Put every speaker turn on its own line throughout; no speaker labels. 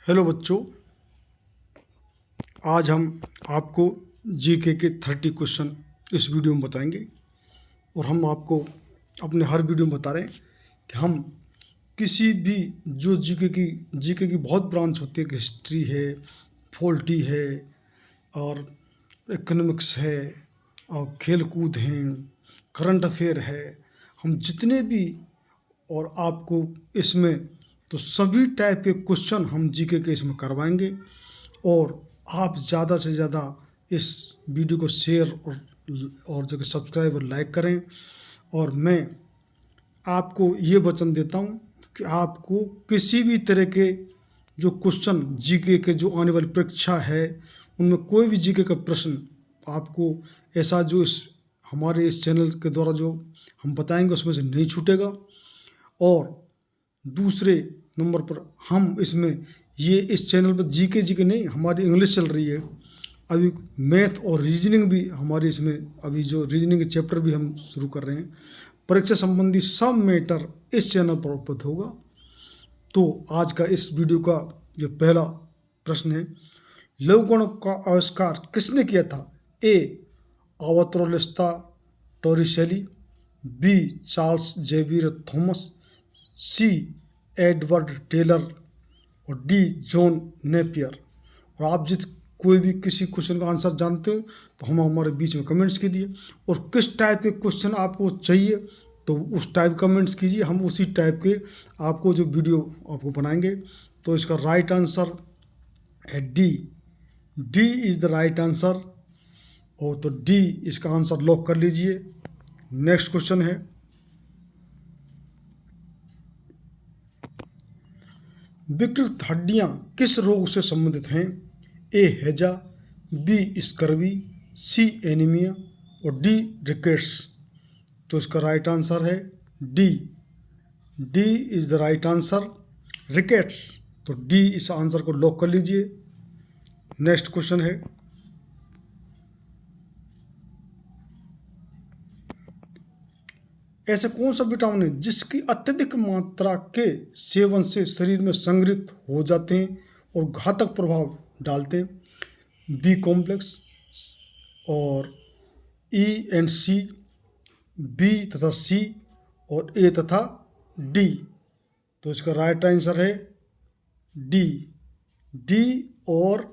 Hello बच्चों, आज हम आपको जीके के 30 क्वेश्चन इस वीडियो में बताएंगे। और हम आपको अपने हर वीडियो में बता रहे हैं कि हम किसी भी जो जीके की बहुत ब्रांच होती है कि हिस्ट्री है, पॉलिटी है और इकोनॉमिक्स है और खेल कूद हैं, करंट अफेयर है, हम जितने भी और आपको इसमें तो सभी टाइप के क्वेश्चन हम जीके के इसमें करवाएंगे। और आप ज़्यादा से ज़्यादा इस वीडियो को शेयर और जो कि सब्सक्राइब और लाइक करें। और मैं आपको ये वचन देता हूँ कि आपको किसी भी तरह के जो क्वेश्चन जीके के जो आने वाली परीक्षा है उनमें कोई भी जीके का प्रश्न आपको ऐसा जो हमारे इस चैनल के द्वारा जो हम बताएंगे उसमें से नहीं छूटेगा। और दूसरे नंबर पर हम इसमें ये इस चैनल पर जीके नहीं, हमारी इंग्लिश चल रही है अभी, मैथ और रीजनिंग भी हमारी इसमें अभी जो रीजनिंग के चैप्टर भी हम शुरू कर रहे हैं। परीक्षा संबंधी सब मैटर इस चैनल पर उपलब्ध होगा। तो आज का इस वीडियो का जो पहला प्रश्न है, लघुगण का आविष्कार किसने किया था? A Alberto Torricelli, B Charles Xavier Thomas, C Edward Teller और डी जॉन नेपियर। और आप जिस कोई भी किसी क्वेश्चन का आंसर जानते हो तो हम हमारे बीच में कमेंट्स कीजिए। और किस टाइप के क्वेश्चन आपको चाहिए तो उस टाइप कमेंट्स कीजिए, हम उसी टाइप के आपको जो वीडियो आपको बनाएंगे। तो इसका राइट आंसर है D. D is the right answer. और तो डी इसका आंसर लॉक कर लीजिए। नेक्स्ट क्वेश्चन है, विकृत हड्डियाँ किस रोग से संबंधित हैं? ए हैजा, बी स्कर्वी, सी एनीमिया और डी रिकेट्स। तो इसका राइट आंसर है D. D is the right answer, rickets. तो डी इस आंसर को लॉक कर लीजिए। नेक्स्ट क्वेश्चन है, ऐसा कौन सा विटामिन है जिसकी अत्यधिक मात्रा के सेवन से शरीर में संग्रहित हो जाते हैं और घातक प्रभाव डालते हैं? बी कॉम्प्लेक्स और ई एंड सी, बी तथा सी और ए तथा डी। तो इसका राइट आंसर है डी। डी और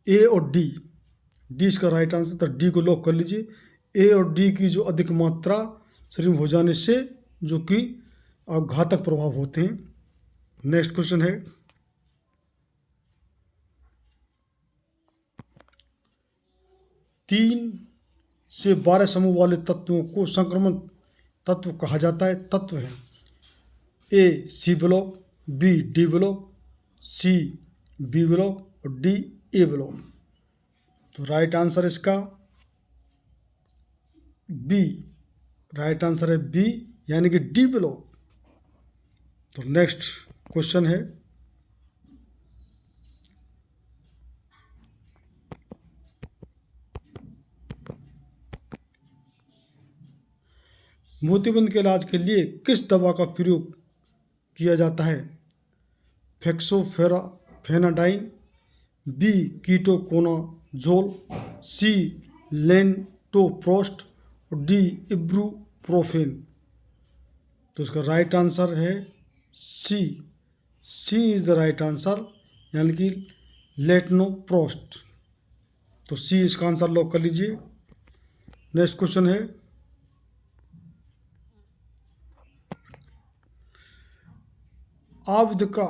ए और डी, डी इसका राइट आंसर। तो डी को लॉक कर लीजिए। ए और डी की जो अधिक मात्रा शरीर में हो जाने से जो कि घातक प्रभाव होते हैं। नेक्स्ट क्वेश्चन है, तीन से 12 समूह वाले तत्वों को संक्रमण तत्व कहा जाता है। तत्व है A C block, B D block, C B block और डी ए ब्लॉक। तो राइट आंसर इसका बी। राइट आंसर है बी यानी कि डी ब्लॉक। तो नेक्स्ट क्वेश्चन है, मोतियाबिंद के इलाज के लिए किस दवा का प्रयोग किया जाता है? फेक्सोफेनाडाइन, बी कीटोकोनाजोल, सी लेंटोप्रोस्ट और डी इब्रूप्रोफेन। तो इसका राइट आंसर है सी। सी इज़ द राइट आंसर यानी कि लेटनोप्रोस्ट। तो सी इसका आंसर लॉक कर लीजिए। नेक्स्ट क्वेश्चन है, आवेदिका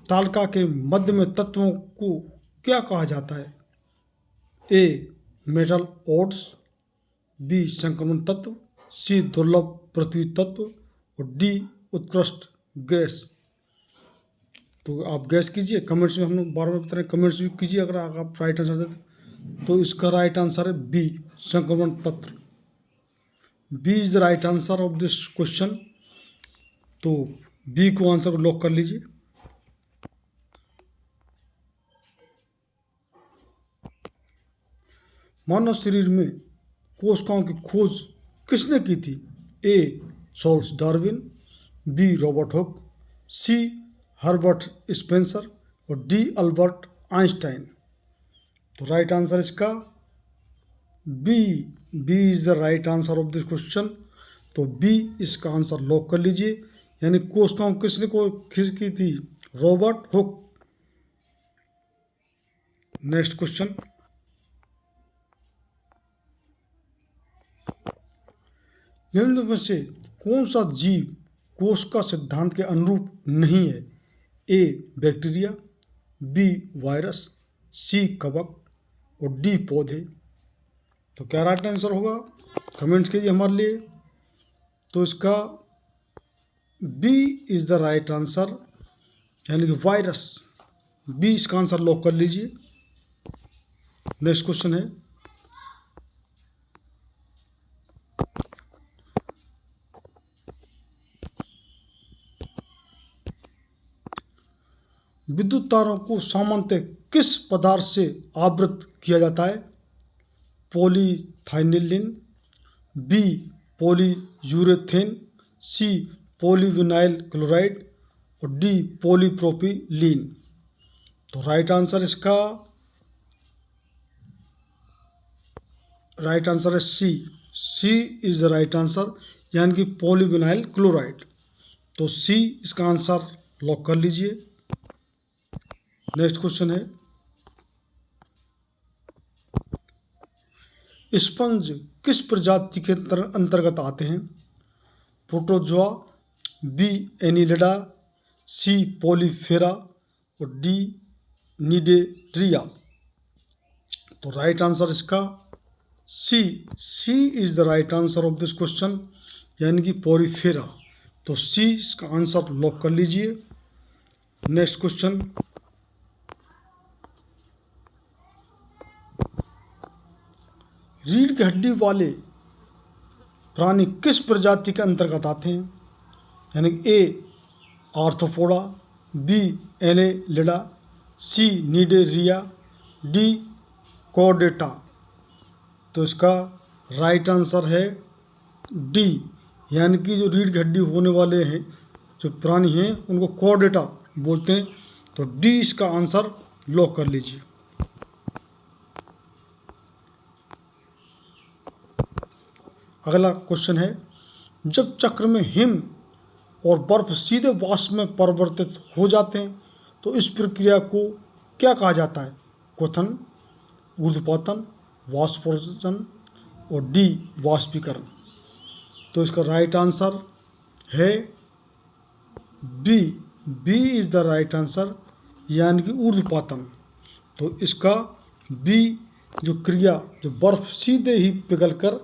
तालिका के मध्य में तत्वों को क्या कहा जाता है? ए मेटल ओड्स, बी संक्रमण तत्व, सी दुर्लभ पृथ्वी तत्व और डी उत्कृष्ट गैस। तो आप गैस कीजिए, कमेंट्स में हम लोग बार बार बता रहे हैं, कमेंट्स भी कीजिए अगर आप राइट आंसर देते। तो इसका राइट आंसर है बी संक्रमण तत्व। B is the right answer of this question. तो बी को आंसर को लॉक कर लीजिए। मानव शरीर में कोशिकाओं की खोज किसने की थी? A Charles Darwin, B Robert Hooke, C Herbert Spencer और डी अल्बर्ट आइंस्टाइन। तो राइट आंसर इसका B. B is the right answer of this question. तो बी इसका आंसर लॉक कर लीजिए। यानी कोशिकाओं किसने को की थी? Robert Hooke. नेक्स्ट क्वेश्चन, निम्नलिखित में से कौन सा जीव कोशिका सिद्धांत के अनुरूप नहीं है? ए बैक्टीरिया, बी वायरस, सी कवक और डी पौधे। तो क्या राइट आंसर होगा? कमेंट्स कीजिए हमारे लिए। तो इसका B is the right answer, यानी कि वायरस। बी इसका आंसर लॉक कर लीजिए। नेक्स्ट क्वेश्चन है, विद्युत तारों को सामान्यतः किस पदार्थ से आवृत किया जाता है? पॉलीथाइनिलीन, बी पॉलीयूरेथेन, सी पॉलीविनाइल क्लोराइड और डी पॉलीप्रोपिलीन। तो राइट आंसर इसका राइट आंसर है सी। C is the right answer, यानी कि पॉलीविनाइल क्लोराइड। तो सी इसका आंसर लॉक कर लीजिए। नेक्स्ट क्वेश्चन है, स्पंज किस प्रजाति के अंतर्गत आते हैं? Protozoa, B annelida, C porifera और डी निडेरिया। तो राइट आंसर इसका C. C is the right answer of this question, यानी कि पॉलीफेरा। तो सी इसका आंसर लॉक कर लीजिए। नेक्स्ट क्वेश्चन, रीढ़ की हड्डी वाले प्राणी किस प्रजाति के अंतर्गत आते हैं? यानी कि ए आर्थ्रोपोडा, बी एनेलिडा, सी निडेरिया, डी कॉर्डेटा। तो इसका राइट आंसर है डी, यानी कि जो रीढ़ की हड्डी होने वाले हैं जो प्राणी हैं उनको कॉर्डेटा बोलते हैं। तो डी इसका आंसर लॉक कर लीजिए। अगला क्वेश्चन है, जब चक्र में हिम और बर्फ सीधे वाष्प में परिवर्तित हो जाते हैं तो इस प्रक्रिया को क्या कहा जाता है? क्वथन, ऊर्ध्वपातन, वाष्पोत्सर्जन और डी वाष्पीकरण। तो इसका राइट आंसर है B. B is the right answer, यानी कि ऊर्ध्वपातन। तो इसका बी जो क्रिया जो बर्फ सीधे ही पिघलकर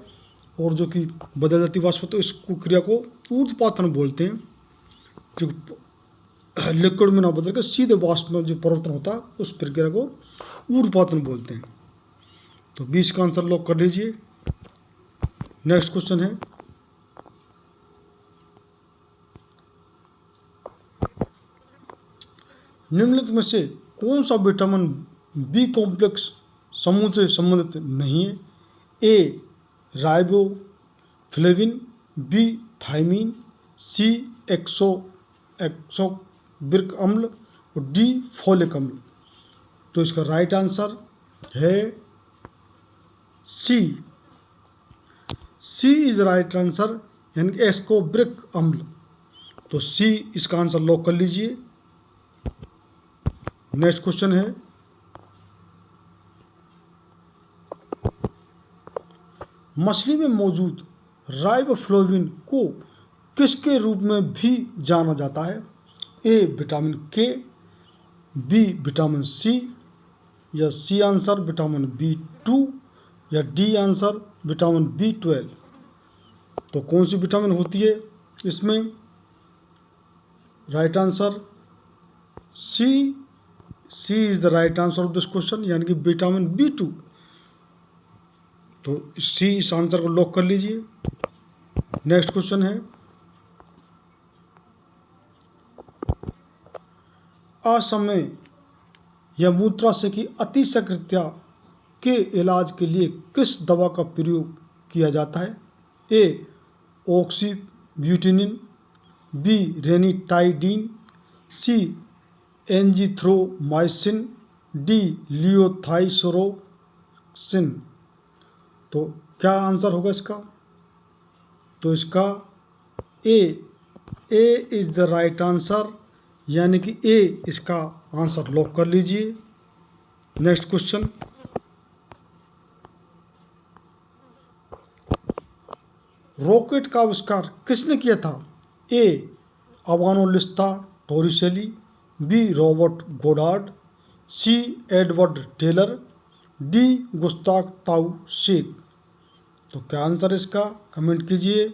और जो कि बदल जाती वाष्प, तो इसको क्रिया को ऊर्ध्वपातन बोलते हैं। जो लिक्विड में ना बदल कर सीधे वाष्प में जो परिवर्तन होता है उस प्रक्रिया को ऊर्ध्वपातन बोलते हैं। तो 20 का आंसर लॉक कर लीजिए। नेक्स्ट क्वेश्चन है, निम्नलिखित में से कौन सा विटामिन बी कॉम्प्लेक्स समूह से संबंधित नहीं है? ए राइबोफ्लेविन, बी थाइमीन, सी एक्सोबिक अम्ल और डी फोलिक अम्ल। तो इसका राइट आंसर है सी। सी इज राइट आंसर, यानी कि एस्कोबिक अम्ल। तो सी इसका आंसर लॉक कर लीजिए। नेक्स्ट क्वेश्चन है, मछली में मौजूद राइबोफ्लेविन को किसके रूप में भी जाना जाता है? ए विटामिन के, बी विटामिन सी, या सी आंसर विटामिन B2, या डी आंसर विटामिन B12। तो कौन सी विटामिन होती है इसमें? Right answer C. C is the right answer of this question, यानी कि विटामिन B2। तो सी इस आंसर को लॉक कर लीजिए। नेक्स्ट क्वेश्चन है, असमय या मूत्राशय की अतिशयक्रिया के इलाज के लिए किस दवा का प्रयोग किया जाता है? ए ऑक्सीब्यूटिनिन, बी रेनिटाइडिन, सी एंजिथ्रोमाइसिन, डी लियोथाइसोरोक्सिन। तो क्या आंसर होगा इसका? तो इसका A is the right answer, यानी कि ए इसका आंसर लॉक कर लीजिए। नेक्स्ट क्वेश्चन, रॉकेट का आविष्कार किसने किया था? A Evangelista Torricelli, B Robert Goddard, C Edward Teller, D Gustav Tauschek. तो क्या आंसर इसका? कमेंट कीजिए।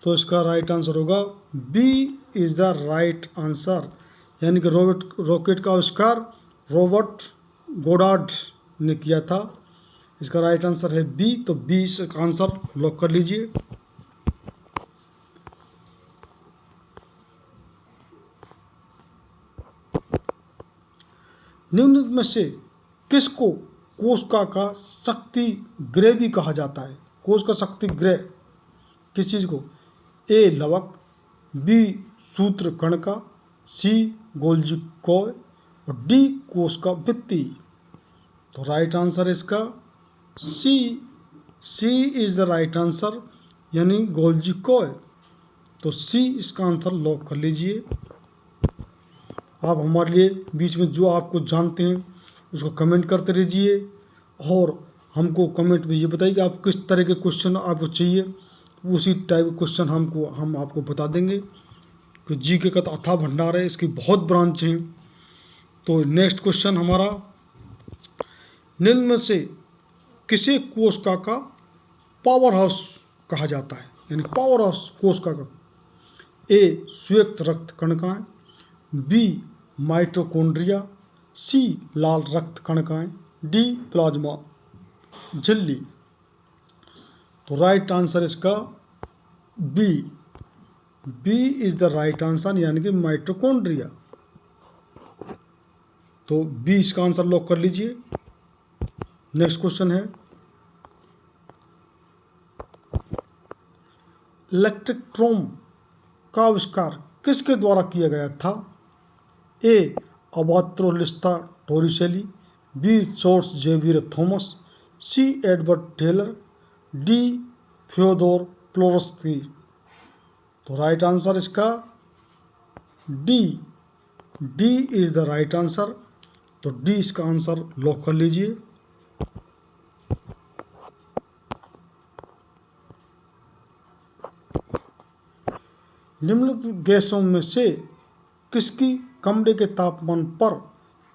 तो इसका राइट आंसर होगा B is the right answer, यानी कि रॉकेट का आविष्कार रॉबर्ट गोडार्ड ने किया था। इसका राइट आंसर है बी, तो बी इसका आंसर लॉक कर लीजिए। निम्न में से किसको कोशिका का शक्ति ग्रह भी कहा जाता है? कोशिका शक्ति ग्रह किस चीज़ को? ए लवक, बी सूत्र कणिका, सी गोल्जी कॉय और डी कोशिका भित्ति। तो राइट आंसर इसका सी इज द राइट आंसर, यानी गोल्जी कॉय। तो सी इसका आंसर लॉक कर लीजिए। आप हमारे लिए बीच में जो आपको जानते हैं उसको कमेंट करते रहिए, और हमको कमेंट में ये बताइए कि आप किस तरह के क्वेश्चन आपको चाहिए, उसी टाइप के क्वेश्चन हम आपको बता देंगे। तो जीके का तो अथाह भंडार है, इसकी बहुत ब्रांच हैं। तो नेक्स्ट क्वेश्चन हमारा, निम्न में से किसे कोशिका का पावर हाउस कहा जाता है? यानी पावर हाउस कोशिका का। ए श्वेत रक्त कणिकाएं, बी माइटोकॉन्ड्रिया, सी लाल रक्त कणिकाएं, डी प्लाज्मा झिल्ली। तो राइट आंसर इसका B is the right answer, यानी कि माइटोकॉन्ड्रिया। तो बी इसका आंसर लॉक कर लीजिए। नेक्स्ट क्वेश्चन है, इलेक्ट्रोम का आविष्कार किसके द्वारा किया गया था? A Evangelista Torricelli, B George Xavier Thomas, C Edward Teller, D Fyodor Pirotsky. तो राइट आंसर इसका D is the right answer. तो डी इसका आंसर लॉक कर लीजिए। निम्नलिखित गैसों में से किसकी कमरे के तापमान पर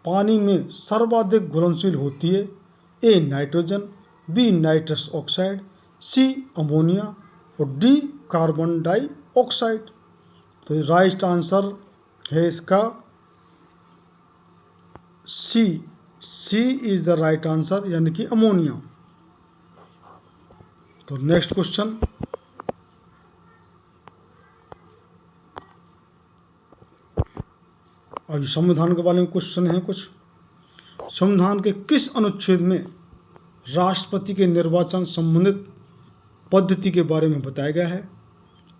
पानी में सर्वाधिक घुलनशील होती है? A nitrogen, B nitrous oxide, C ammonia और डी कार्बन डाइऑक्साइड। तो राइट आंसर है इसका सी इज द राइट आंसर, यानी कि अमोनिया। तो नेक्स्ट क्वेश्चन, अभी संविधान के बारे में क्वेश्चन है कुछ। संविधान के किस अनुच्छेद में राष्ट्रपति के निर्वाचन संबंधित पद्धति के बारे में बताया गया है?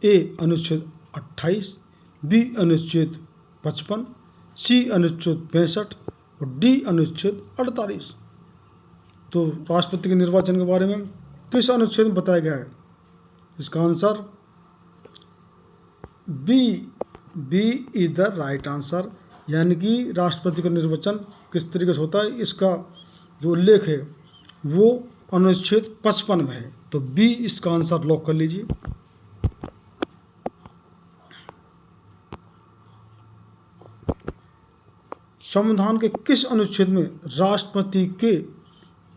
ए अनुच्छेद 28, बी अनुच्छेद 55, सी अनुच्छेद 65 और डी अनुच्छेद 48। तो राष्ट्रपति के निर्वाचन के बारे में किस अनुच्छेद में बताया गया है? इसका answer B is the right answer, यानी कि राष्ट्रपति का निर्वाचन किस तरीके से होता है, इसका जो उल्लेख है वो अनुच्छेद 55 में है। तो बी इसका आंसर लॉक कर लीजिए। संविधान के किस अनुच्छेद में राष्ट्रपति के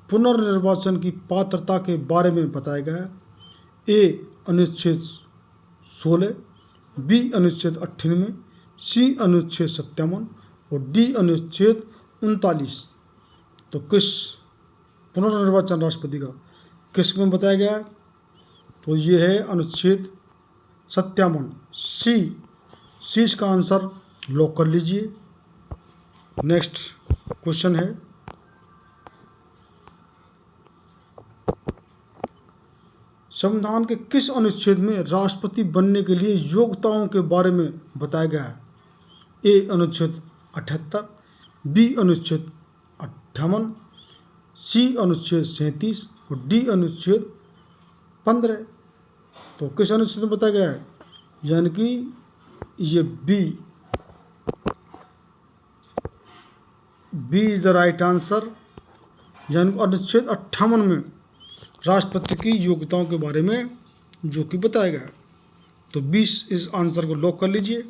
पुनर्निर्वाचन की पात्रता के बारे में बताया गया है? ए अनुच्छेद 16, बी अनुच्छेद 98, सी अनुच्छेद 57 और डी अनुच्छेद 39। तो किस पुनर्निर्वाचन राष्ट्रपति का किस में बताया गया है? तो ये है अनुच्छेद 57, सी इसका आंसर लॉक कर लीजिए। नेक्स्ट क्वेश्चन है, संविधान के किस अनुच्छेद में राष्ट्रपति बनने के लिए योग्यताओं के बारे में बताया गया है? ए अनुच्छेद 78, बी अनुच्छेद 58, सी अनुच्छेद 37 और डी अनुच्छेद 15। तो किस अनुच्छेद में बताया गया है? यानी कि ये B is the right answer. यानी अनुच्छेद 58 में राष्ट्रपति की योग्यताओं के बारे में जो कि बताया गया है। तो 20 इस आंसर को लॉक कर लीजिए।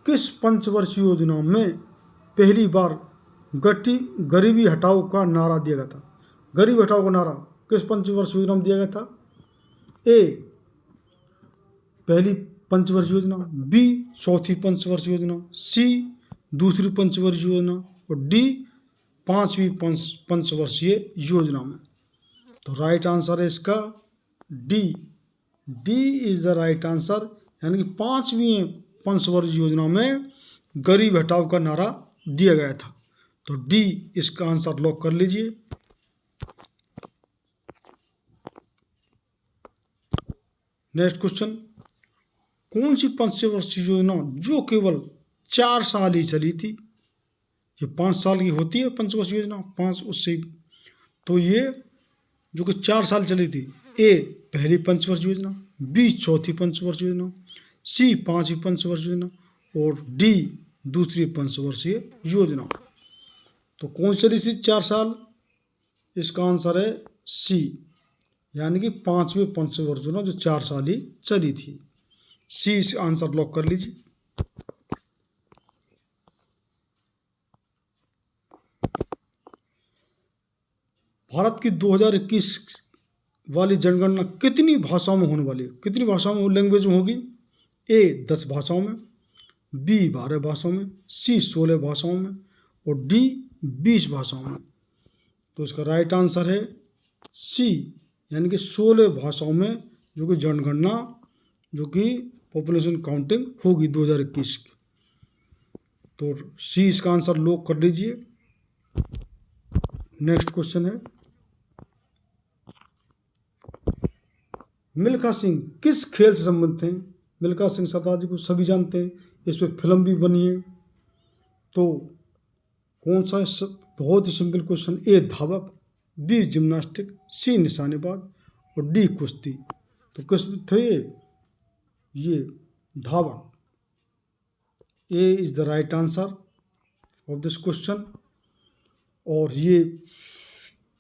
किस पंचवर्षीय योजना में पहली बार गरीबी हटाओ का नारा दिया गया था? गरीबी हटाओ का नारा किस पंचवर्षीय योजना में दिया गया था? ए पहली पंचवर्षीय योजना, बी चौथी पंचवर्षीय योजना, सी दूसरी पंचवर्षीय योजना और डी पांचवी पंचवर्षीय योजना में। तो राइट आंसर है इसका D is the right answer. यानी कि पांचवी पंचवर्षीय योजना में गरीब हटाओ का नारा दिया गया था। तो डी इसका आंसर लॉक कर लीजिए। नेक्स्ट क्वेश्चन, कौन सी पंचवर्षीय योजना जो केवल 4 साल ही चली थी? ये 5 साल की होती है पंचवर्षीय योजना, 5 उससे। तो ये जो कि 4 साल चली थी, ए पहली पंचवर्षीय योजना, बी चौथी पंचवर्षीय योजना, सी पांचवी पंचवर्षीय योजना और डी दूसरी पंचवर्षीय योजना। तो कौन चली थी 4 साल? इसका आंसर है सी, यानी कि पांचवी पंचवर्षीय योजना जो 4 साल ही चली थी। सी इस आंसर लॉक कर लीजिए। भारत की 2021 वाली जनगणना कितनी भाषाओं में होने वाली है? कितनी भाषाओं में, लैंग्वेज में होगी? ए 10 भाषाओं में, बी 12 भाषाओं में, सी 16 भाषाओं में और डी 20 भाषाओं में। तो इसका राइट आंसर है सी, यानी कि 16 भाषाओं में जो कि जनगणना जो कि पॉपुलेशन काउंटिंग होगी 2021 की। तो सी इसका आंसर लॉक कर लीजिए। नेक्स्ट क्वेश्चन है, मिल्खा सिंह किस खेल से संबंधित हैं? मिल्खा सिंह सरदार जी को सभी जानते हैं, इस पर फिल्म भी बनी है। तो कौन सा? बहुत ही सिंपल क्वेश्चन। ए धावक, बी जिम्नास्टिक, सी निशानेबाज और डी कुश्ती। तो किस थे ये धावक। A is the right answer of this question. और ये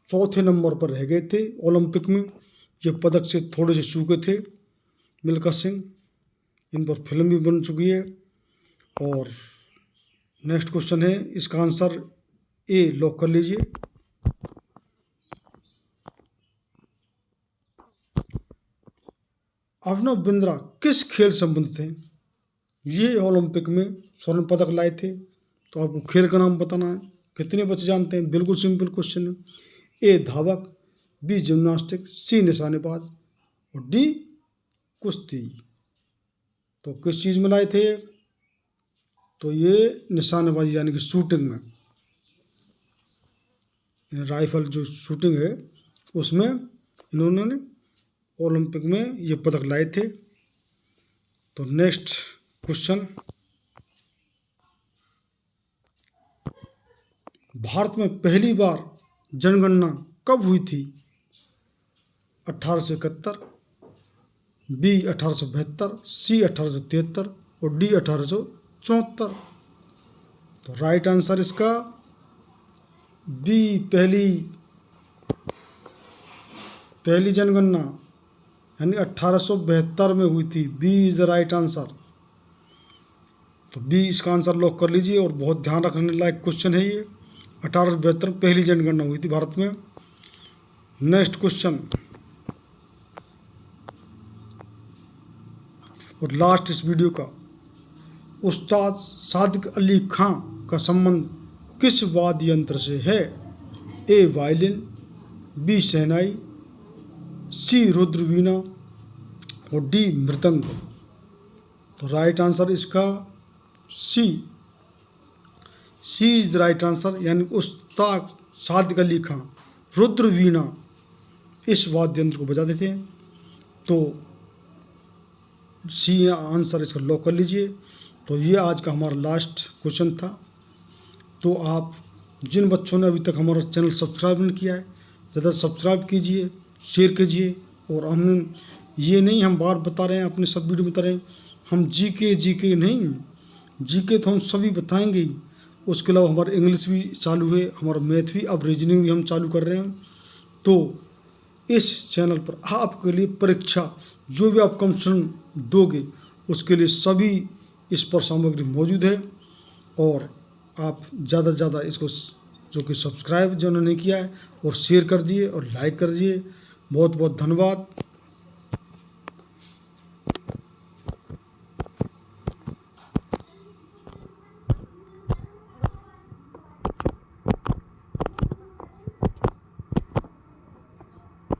चौथे नंबर पर रह गए थे ओलंपिक में। ये पदक से थोड़े से चूके थे मिल्खा सिंह। इन पर फिल्म भी बन चुकी है। और नेक्स्ट क्वेश्चन है, इसका आंसर ए लॉक कर लीजिए। अभिनव बिंद्रा किस खेल से संबंधित हैं? ये ओलंपिक में स्वर्ण पदक लाए थे। तो आपको खेल का नाम बताना है। कितने बच्चे जानते हैं? बिल्कुल सिंपल क्वेश्चन है। ए धावक, बी जिम्नास्टिक, सी निशानेबाज और डी कुश्ती। तो किस चीज़ में लाए थे? तो ये निशानेबाजी यानी कि शूटिंग में, राइफल जो शूटिंग है उसमें इन्होंने ओलंपिक में ये पदक लाए थे। तो नेक्स्ट क्वेश्चन, भारत में पहली बार जनगणना कब हुई थी? 1871, बी 1872, सी 1873 और डी 1874। तो राइट आंसर इसका बी पहली जनगणना यानी 1872 में हुई थी। B is the right answer. तो बी इसका आंसर लॉक कर लीजिए। और बहुत ध्यान रखने लायक क्वेश्चन है ये। 1872 में पहली जनगणना हुई थी भारत में। नेक्स्ट क्वेश्चन और लास्ट इस वीडियो का, उस्ताद सादिक अली खां का संबंध किस वाद्य यंत्र से है? ए वायलिन, बी शहनाई, सी रुद्रवीणा और डी मृदंग। तो राइट आंसर इसका सी इज द राइट आंसर। यानी उस्ताद सादिक अली खां रुद्रवीणा इस वाद्य यंत्र को बजाते थे। तो सी आंसर इसका लॉक कर लीजिए। तो ये आज का हमारा लास्ट क्वेश्चन था। तो आप जिन बच्चों ने अभी तक हमारा चैनल सब्सक्राइब नहीं किया है, ज़्यादा सब्सक्राइब कीजिए, शेयर कीजिए। और हम ये नहीं हम बार बता रहे हैं, अपने सब वीडियो बता रहे हैं, हम जीके नहीं, जीके तो हम सभी बताएंगे ही। उसके अलावा हमारा इंग्लिश भी चालू है, हमारा मैथ भी, अब रीजनिंग भी हम चालू कर रहे हैं। तो इस चैनल पर आपके लिए परीक्षा जो भी आप कॉम्पिटिशन दोगे उसके लिए सभी इस पर सामग्री मौजूद है। और आप ज़्यादा से ज़्यादा इसको जो कि सब्सक्राइब जिन्होंने नहीं किया है और शेयर कर दिए और लाइक कर दिए। बहुत बहुत धन्यवाद।